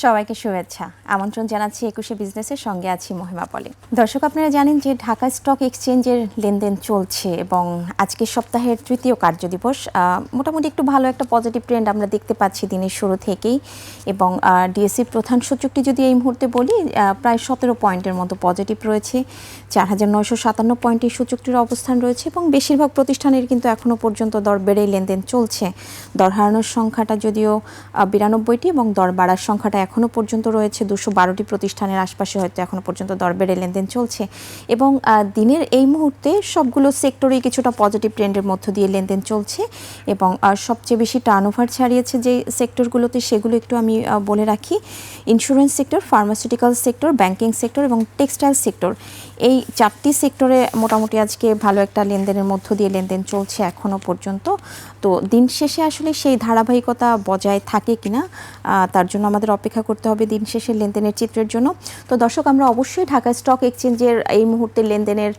সবাইকে শুভেচ্ছা আমন্ত্রণ জানাচ্ছি ২১শে বিজনেসের সঙ্গে আছি মহিমা পলি। দর্শক আপনারা জানেন যে ঢাকা স্টক এক্সচেঞ্জের লেনদেন চলছে এবং আজকে সপ্তাহের তৃতীয় কার্যদিবস মোটামুটি একটু ভালো একটা পজিটিভ ট্রেন্ড আমরা দেখতে পাচ্ছি দিনের শুরু থেকেই এবং ডিএসসির প্রধান সূচকটি যদি এই মুহূর্তে বলি প্রায় ১৭ পয়েন্টের মতো পজিটিভ রয়েছে, ৪,৯৫৭ পয়েন্টের সূচকটির অবস্থান রয়েছে এবং বেশিরভাগ প্রতিষ্ঠানের কিন্তু এখনও পর্যন্ত দর বেড়েই লেনদেন চলছে। দর হারানোর সংখ্যাটা যদিও ৯২টি এবং দর বাড়ার সংখ্যাটা এখনও পর্যন্ত রয়েছে ২১২টি প্রতিষ্ঠানের আশপাশে, হয়তো এখনও পর্যন্ত দর বেড়ে লেনদেন চলছে এবং দিনের এই মুহূর্তে সবগুলো সেক্টরেই কিছুটা পজিটিভ ট্রেন্ডের মধ্য দিয়ে লেনদেন চলছে এবং সবচেয়ে বেশি টার্নওভার ছাড়িয়েছে যে সেক্টরগুলোতে সেগুলো একটু আমি বলে রাখি। Insurance sector, pharmaceutical sector, banking sector এবং টেক্সটাইল সেক্টর, এই চারটি সেক্টরে মোটামুটি আজকে ভালো একটা লেনদেনের মধ্য দিয়ে লেনদেন চলছে এখনও পর্যন্ত। তো দিন শেষে আসলে সেই ধারাবাহিকতা বজায় থাকে কিনা তার জন্য আমাদের অপেক্ষা করতে হবে দিন শেষের লেনদেনের চিত্রের জন্য। তো দর্শক, আমরা অবশ্যই ঢাকা স্টক এক্সচেঞ্জের এই মুহূর্তে লেনদেনের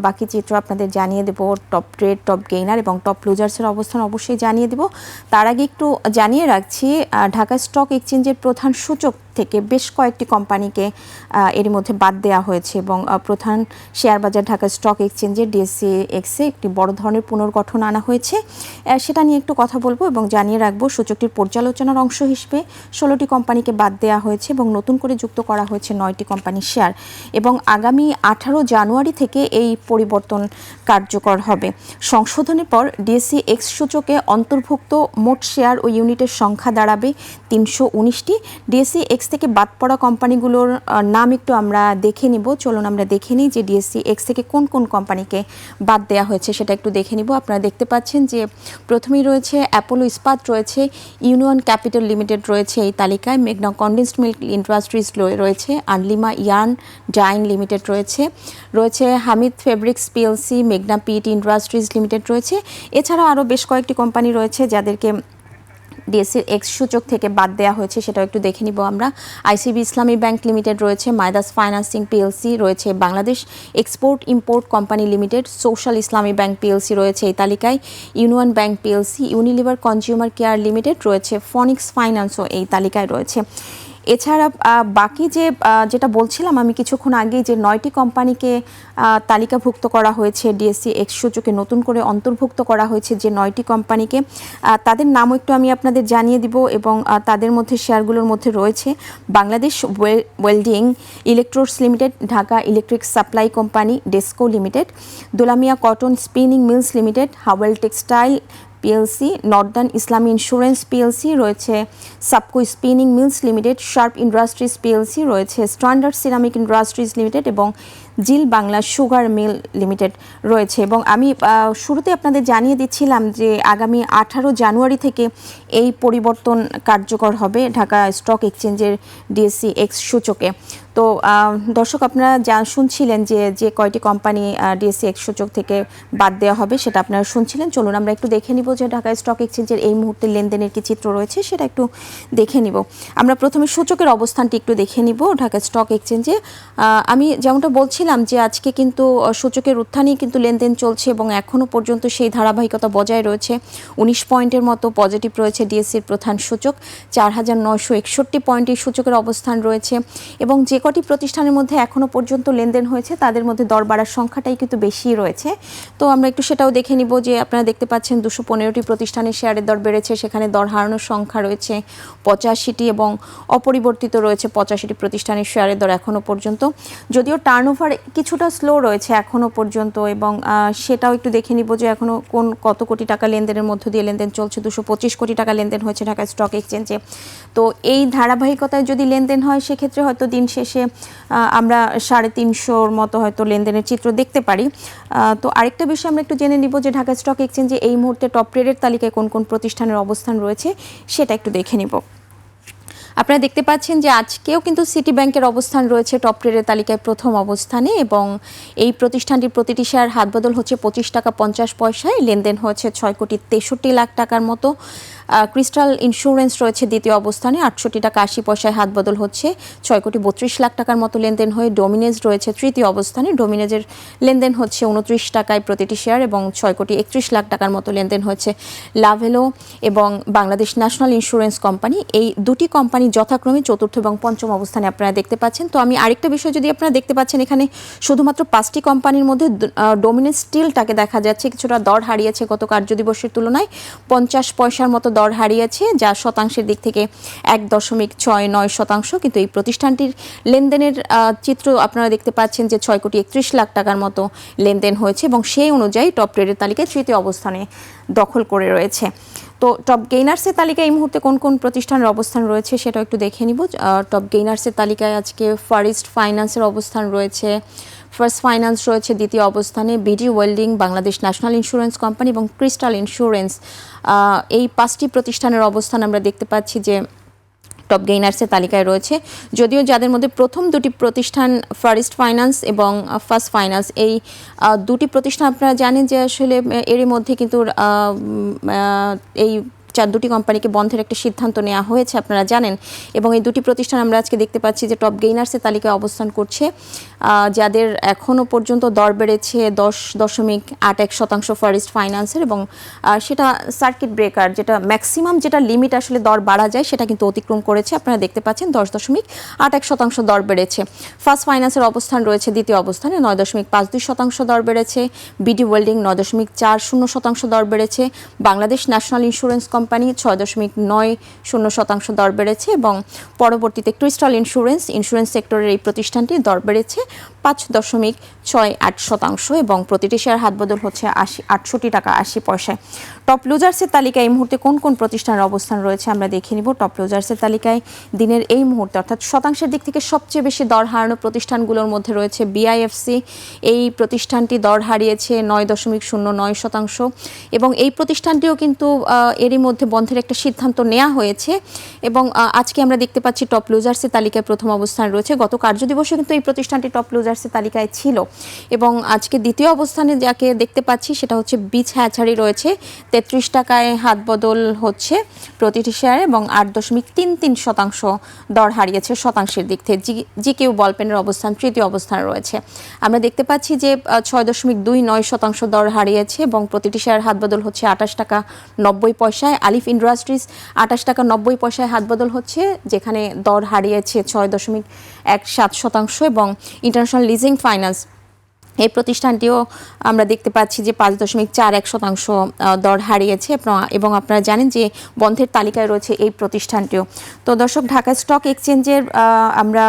বাকি চিত্র আপনাদের জানিয়ে দেব। টপ ট্রেড, টপ গেইনার এবং টপ লুজার্সের অবস্থান অবশ্যই জানিয়ে দেব। তার আগে একটু জানিয়ে রাখছি, ঢাকা স্টক এক্সচেঞ্জের প্রধান সূচক থেকে বেশ কয়েকটি কোম্পানিকে এর মধ্যে বাদ দেওয়া হয়েছে এবং প্রধান শেয়ার বাজার ঢাকা স্টক এক্সচেঞ্জের ডিএসসি এক্সে একটি বড় ধরনের পুনর্গঠন আনা হয়েছে, সেটা নিয়ে একটু কথা বলবো এবং জানিয়ে রাখবো সূচকটির পর্যালোচনার অংশ হিসেবে ১৬টি কোম্পানিকে বাদ দেওয়া হয়েছে এবং নতুন করে যুক্ত করা হয়েছে ৯টি কোম্পানির শেয়ার এবং আগামী ১৮ জানুয়ারি থেকে এই পরিবর্তন কার্যকর হবে। সংশোধনের পর ডিএসসি এক্স সূচকে অন্তর্ভুক্ত মোট শেয়ার ও ইউনিটের সংখ্যা দাঁড়াবে ৩১৯টি। ডিএসসি এক্স থেকে বাদ পড়া কোম্পানিগুলোর নাম একটু আমরা দেখে নিব। চলুন আমরা দেখে নিই যে ডিএসসি এক্স থেকে কোন কোন কোম্পানিকে বাদ দেওয়া হয়েছে সেটা একটু দেখে নিব। আপনারা দেখতে পাচ্ছেন যে প্রথমেই রয়েছে অ্যাপোলো ইস্পাত, রয়েছে ইউনিয়ন ক্যাপিটাল লিমিটেড রয়েছে এই তালিকায়, মেঘনা কনডেন্সড মিল্ক ইন্ডাস্ট্রিজ রয়েছে, আনলিমা ইয়ার্ন ডাইং লিমিটেড রয়েছে হামিদ ফেব্রিক্স পিএলসি, মেঘনা পিইটি ইন্ডাস্ট্রিজ লিমিটেড রয়েছে। এছাড়াও আরও বেশ কয়েকটি কোম্পানি রয়েছে যাদেরকে ডিএসসির এক্স সূচক থেকে বাদ দেওয়া হয়েছে, সেটাও একটু দেখে নিব আমরা। আইসিবি ইসলামী ব্যাংক লিমিটেড রয়েছে, মাইদাস ফাইন্যান্সিং পিএলসি রয়েছে, Bangladesh export import company limited, social ইসলামী ব্যাংক পিএলসি রয়েছে এই তালিকায়, union bank PLC, Unilever consumer care limited রয়েছে, ফনিক্স ফাইন্যান্সও এই তালিকায় রয়েছে। এছাড়া বাকি যেটা বলছিলাম আমি কিছুক্ষণ আগেই, যে ৯টি কোম্পানিকে তালিকাভুক্ত করা হয়েছে ডিএসসি এক্স সূচকে, নতুন করে অন্তর্ভুক্ত করা হয়েছে যে 9টি কোম্পানিকে, তাদের নামও একটু আমি আপনাদের জানিয়ে দিব এবং তাদের মধ্যে শেয়ারগুলোর মধ্যে রয়েছে Bangladesh welding electrodes limited, Dhaka electric supply company, DESCO limited, Dulamia cotton spinning mills limited, Hwa Well textile PLC, northern Islami insurance PLC রয়েছে, Sabco spinning mills limited, Sharp industries PLC রয়েছে, স্ট্যান্ডার্ড সিরামিক ইন্ডাস্ট্রিজ লিমিটেড এবং Zeal Bangla sugar mill limited রয়েছে। এবং আমি শুরুতে আপনাদের জানিয়ে দিচ্ছিলাম যে আগামী 18 জানুয়ারি থেকে এই পরিবর্তন কার্যকর হবে ঢাকা স্টক এক্সচেঞ্জের ডিএসসি এক্স সূচকে। তো দর্শক, আপনারা শুনছিলেন যে কয়টি কোম্পানি ডিএসসি এক্স সূচক থেকে বাদ দেওয়া হবে সেটা আপনারা শুনছিলেন। চলুন আমরা একটু দেখে নিব যে ঢাকা স্টক এক্সচেঞ্জের এই মুহূর্তে লেনদেনের কি চিত্র রয়েছে সেটা একটু দেখে নিব। আমরা প্রথমে সূচকের অবস্থানটি একটু দেখে নিব ঢাকা স্টক এক্সচেঞ্জে। আমি যেমনটা বলছিলাম যে আজকে কিন্তু সূচকের উত্থানেই কিন্তু লেনদেন চলছে এবং এখনও পর্যন্ত সেই ধারাবাহিকতা বজায় রয়েছে। ১৯ পয়েন্টের মতো পজিটিভ রয়েছে ডিএসসির প্রধান সূচক, ৪,৯৬১ পয়েন্টের সূচকের অবস্থান রয়েছে এবং যে কটি প্রতিষ্ঠানের মধ্যে এখনও পর্যন্ত লেনদেন হয়েছে তাদের মধ্যে দর বাড়ার সংখ্যাটাই কিন্তু বেশি রয়েছে। তো আমরা একটু সেটাও দেখে নিব যে আপনারা দেখতে পাচ্ছেন ২১৫টি প্রতিষ্ঠানের শেয়ারের দর বেড়েছে, সেখানে দর হারানোর সংখ্যা রয়েছে ৮৫টি এবং অপরিবর্তিত রয়েছে ৮৫টি প্রতিষ্ঠানের শেয়ারের দর এখনও পর্যন্ত, যদিও টার্নওভার কিছুটা স্লো রয়েছে এখনও পর্যন্ত এবং সেটাও একটু দেখে নিব যে এখনও কত কোটি টাকা লেনদেনের মধ্য দিয়ে লেনদেন চলছে। ২২৫ কোটি টাকা লেনদেন হয়েছে ঢাকা স্টক এক্সচেঞ্জে। তো এই ধারাবাহিকতায় যদি লেনদেন হয় সেক্ষেত্রে হয়তো দিন শেষে আমরা ৩৫০র মতো হয়তো লেনদেনের চিত্র দেখতে পারি। তো আরেকটা বিষয় আমরা একটু জেনে নিব যে ঢাকা স্টক এক্সচেঞ্জে এই মুহূর্তে টপ ট্রেডের তালিকায় কোন কোন প্রতিষ্ঠানের অবস্থান রয়েছে সেটা একটু দেখে নিব। আপনারা দেখতে পাচ্ছেন যে আজকেও কিন্তু সিটি ব্যাংকের অবস্থান রয়েছে টপ ট্রেডের তালিকায় প্রথম অবস্থানে এবং এই প্রতিষ্ঠানটির প্রতিটি শেয়ার হাতবদল হচ্ছে 25 টাকা 50 পয়সায়, লেনদেন হয়েছে 6,63,00,000 টাকার মতো। ক্রিস্টাল ইন্স্যুরেন্স রয়েছে দ্বিতীয় অবস্থানে 68 টাকা 80 পয়সায় হাত বদল হচ্ছে, 6,32,00,000 টাকার মতো লেনদেন হয়ে ডোমিনেজ রয়েছে তৃতীয় অবস্থানে। ডোমিনেজের লেনদেন হচ্ছে 29 টাকায় প্রতিটি শেয়ার এবং 6,31,00,000 টাকার মতো লেনদেন হয়েছে লাভেলো এবং বাংলাদেশ ন্যাশনাল ইন্স্যুরেন্স কোম্পানি। এই দুটি কোম্পানি যথাক্রমে চতুর্থ এবং পঞ্চম অবস্থানে আপনারা দেখতে পাচ্ছেন। তো আমি আরেকটা বিষয় যদি আপনারা দেখতে পাচ্ছেন, এখানে শুধুমাত্র 5টি কোম্পানির মধ্যে ডোমিনেজ স্টিলটাকে দেখা যাচ্ছে কিছুটা দর হারিয়েছে গত কার্যদিবসের তুলনায়, 50 পয়সার মতো দর হারিয়েছে, যা শতাংশের দিক থেকে 1.69%। কিন্তু এই প্রতিষ্ঠানটির লেনদেনের চিত্র আপনারা দেখতে পাচ্ছেন যে 6,31,00,000 টাকার মতো লেনদেন হয়েছে এবং সেই অনুযায়ী টপ ট্রেডের তালিকায় তৃতীয় অবস্থানে দখল করে রয়েছে। তো টপ গেইনার্সের তালিকায় এই মুহূর্তে কোন কোন প্রতিষ্ঠানের অবস্থান রয়েছে সেটা একটু দেখে নিব। টপ গেইনার্সের তালিকায় আজকে ফারিস্ট ফাইন্যান্সের অবস্থান রয়েছে, ফার্স্ট ফাইন্যান্স রয়েছে দ্বিতীয় অবস্থানে, BD welding, Bangladesh national insurance company এবং ক্রিস্টাল ইন্স্যুরেন্স। এই 5টি প্রতিষ্ঠানের অবস্থান আমরা দেখতে পাচ্ছি যে টপ গেইনার্সের তালিকায় রয়েছে। যদিও যাদের মধ্যে প্রথম দুটি প্রতিষ্ঠান ফারিস্ট ফাইন্যান্স এবং ফার্স্ট ফাইন্যান্স, এই দুটি প্রতিষ্ঠান আপনারা জানেন যে আসলে এরই মধ্যে কিন্তু এই দুটি কোম্পানিকে বন্ধের একটা সিদ্ধান্ত নেওয়া হয়েছে আপনারা জানেন, এবং এই দুটি প্রতিষ্ঠান আমরা আজকে দেখতে পাচ্ছি যে টপ গেইনার্সের তালিকায় অবস্থান করছে, যাদের এখনও পর্যন্ত দর বেড়েছে 10.81% ফারিস্ট ফাইন্যান্সের, এবং সেটা সার্কিট ব্রেকার যেটা ম্যাক্সিমাম যেটা লিমিট আসলে দর বাড়া যায় সেটা কিন্তু অতিক্রম করেছে। আপনারা দেখতে পাচ্ছেন 10.81% দর বেড়েছে। ফার্স্ট ফাইন্যান্সের অবস্থান রয়েছে দ্বিতীয় অবস্থানে, 9.52% দর বেড়েছে। বিডি ওয়েল্ডিং 9.40% দর বেড়েছে। বাংলাদেশ ন্যাশনাল ইন্স্যুরেন্স কোম্পানি 6.90% দর বেড়েছে, এবং পরবর্তীতে ক্রিস্টাল ইন্স্যুরেন্স সেক্টরের এই প্রতিষ্ঠানটি দর বেড়েছে 5.68% এবং প্রতিটি শেয়ার হাত বদল হচ্ছে 68 টাকা 80 পয়সায়। টপ লুজার্সের তালিকায় এই মুহূর্তে কোন কোন প্রতিষ্ঠানের অবস্থান রয়েছে আমরা দেখে নিব। টপ লুজার্সের তালিকায় দিনের এই মুহূর্তে অর্থাৎ শতাংশের দিক থেকে সবচেয়ে বেশি দর হারানো প্রতিষ্ঠানগুলোর মধ্যে রয়েছে বিআইএফসি। এই প্রতিষ্ঠানটি দর হারিয়েছে 9.09% এবং এই প্রতিষ্ঠানটিও কিন্তু এরই মধ্যে বন্ধের একটা সিদ্ধান্ত নেওয়া হয়েছে, এবং আজকে আমরা দেখতে পাচ্ছি টপ লুজার্সের তালিকায় প্রথম অবস্থান রয়েছে। গত কার্যদিবসে কিন্তু এই প্রতিষ্ঠানটি টপ লুজার্সের তালিকায় ছিল, এবং আজকে দ্বিতীয় অবস্থানে যাকে দেখতে পাচ্ছি সেটা হচ্ছে বিচ হ্যাচারি রয়েছে, 33 টাকায় হাত বদল হচ্ছে প্রতিটি শেয়ার এবং 8.33% দর হারিয়েছে শতাংশের দিক থেকে। জিকিউ বলপেনের অবস্থান তৃতীয় অবস্থানে রয়েছে। আমরা দেখতে পাচ্ছি যে 6.29% দর হারিয়েছে এবং প্রতিটি শেয়ার হাত বদল হচ্ছে 28 টাকা 90 পয়সায়। আলিফ ইন্ডাস্ট্রিজ 28 টাকা 90 পয়সায় হাত বদল হচ্ছে, যেখানে দর হারিয়েছে 6.17% এবং ইন্টারন্যাশনাল লিজিং ফাইন্যান্স এই প্রতিষ্ঠানটিও আমরা দেখতে পাচ্ছি যে 5.41% দর হারিয়েছে, এবং আপনারা জানেন যে বন্ধের তালিকায় রয়েছে এই প্রতিষ্ঠানটিও। তো দর্শক, ঢাকা স্টক এক্সচেঞ্জের আমরা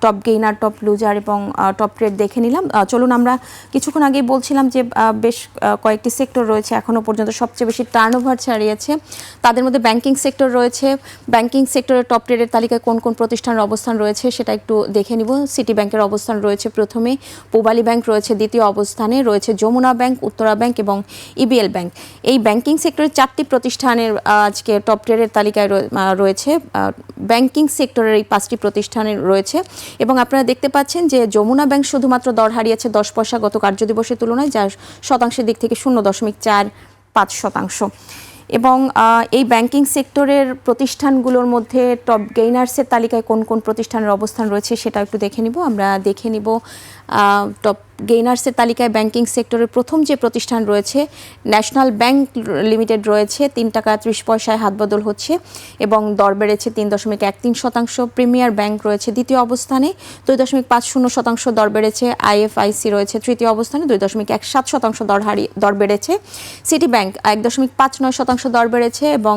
টপ গেইনার, টপ লুজার এবং টপ ট্রেড দেখে নিলাম। চলুন, আমরা কিছুক্ষণ আগেই বলছিলাম যে বেশ কয়েকটি সেক্টর রয়েছে এখনও পর্যন্ত সবচেয়ে বেশি টার্নওভার ছাড়িয়েছে, তাদের মধ্যে ব্যাংকিং সেক্টর রয়েছে। ব্যাংকিং সেক্টরের টপ ট্রেডের তালিকায় কোন কোন প্রতিষ্ঠানের অবস্থান রয়েছে সেটা একটু দেখে নিব। সিটি ব্যাংকের অবস্থান রয়েছে প্রথমে, পূবালী ব্যাংক রয়েছে দ্বিতীয় অবস্থানে, রয়েছে যমুনা ব্যাংক, উত্তরা ব্যাংক এবং ইবিএল ব্যাংক। এই ব্যাংকিং সেক্টরের 4টি প্রতিষ্ঠানের আজকে টপ ট্রেডের তালিকায় রয়েছে। ব্যাংকিং সেক্টরের এই 5টি প্রতিষ্ঠানের রয়েছে, এবং আপনারা দেখতে পাচ্ছেন যে যমুনা ব্যাংক শুধুমাত্র দর হারিয়েছে 10 পয়সা গত কার্যদিবসের তুলনায়, যা শতাংশের দিক থেকে 0.45%। এবং এই ব্যাংকিং সেক্টরের প্রতিষ্ঠানগুলোর মধ্যে টপ গেইনার্সের তালিকায় কোন কোন প্রতিষ্ঠানের অবস্থান রয়েছে সেটা একটু দেখে নিব। আমরা দেখে নিব টপ গেইনার্সের তালিকায় ব্যাংকিং সেক্টরের প্রথম যে প্রতিষ্ঠান রয়েছে ন্যাশনাল ব্যাংক লিমিটেড রয়েছে, 3 টাকা 30 পয়সায় হাত বদল হচ্ছে এবং দর বেড়েছে 3.13%। প্রিমিয়ার ব্যাংক রয়েছে দ্বিতীয় অবস্থানে, 2.50% দর বেড়েছে। আইএফআইসি রয়েছে তৃতীয় অবস্থানে, 2.17% দর বেড়েছে। সিটি ব্যাংক 1.59% দর বেড়েছে, এবং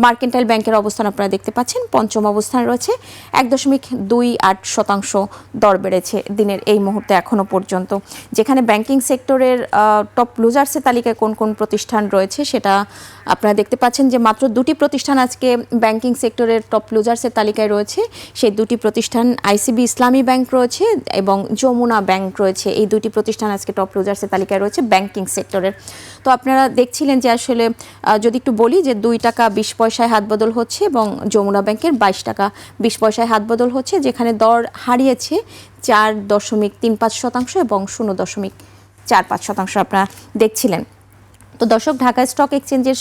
মার্কেন্টাইল ব্যাংকের অবস্থান আপনারা দেখতে পাচ্ছেন পঞ্চম অবস্থানে রয়েছে, 1.28% দর বেড়েছে দিনের এই মুহূর্তে এখনো পর্যন্ত। যেখানে ব্যাংকিং সেক্টরের টপ লুজার্সের তালিকায় কোন কোন প্রতিষ্ঠান রয়েছে সেটা আপনারা দেখতে পাচ্ছেন যে মাত্র দুটি প্রতিষ্ঠান আজকে ব্যাংকিং সেক্টরের টপ লুজার্সের তালিকায় রয়েছে। সেই দুটি প্রতিষ্ঠান আইসিবি ইসলামী ব্যাংক রয়েছে এবং যমুনা ব্যাংক রয়েছে। এই দুটি প্রতিষ্ঠান আজকে টপ লুজার্সের তালিকায় রয়েছে ব্যাংকিং সেক্টরের। তো আপনারা দেখছিলেন যে আসলে যদি একটু বলি যে 2 টাকা 20 পয়সায় হাত বদল হচ্ছে এবং যমুনা ব্যাংকের 22 টাকা 20 পয়সায় হাত বদল হচ্ছে, যেখানে দর হারিয়েছে 4.35% এবং 0.45% আপনারা দেখছিলেন। তো দর্শক, ঢাকা স্টক এক্সচেঞ্জের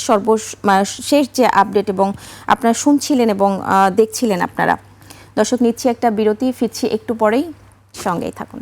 শেষ যে আপডেট এবং আপনারা শুনছিলেন এবং দেখছিলেন আপনারা। দর্শক, নিচ্ছি একটা বিরতি, ফিরছি একটু পরেই, সঙ্গেই থাকুন।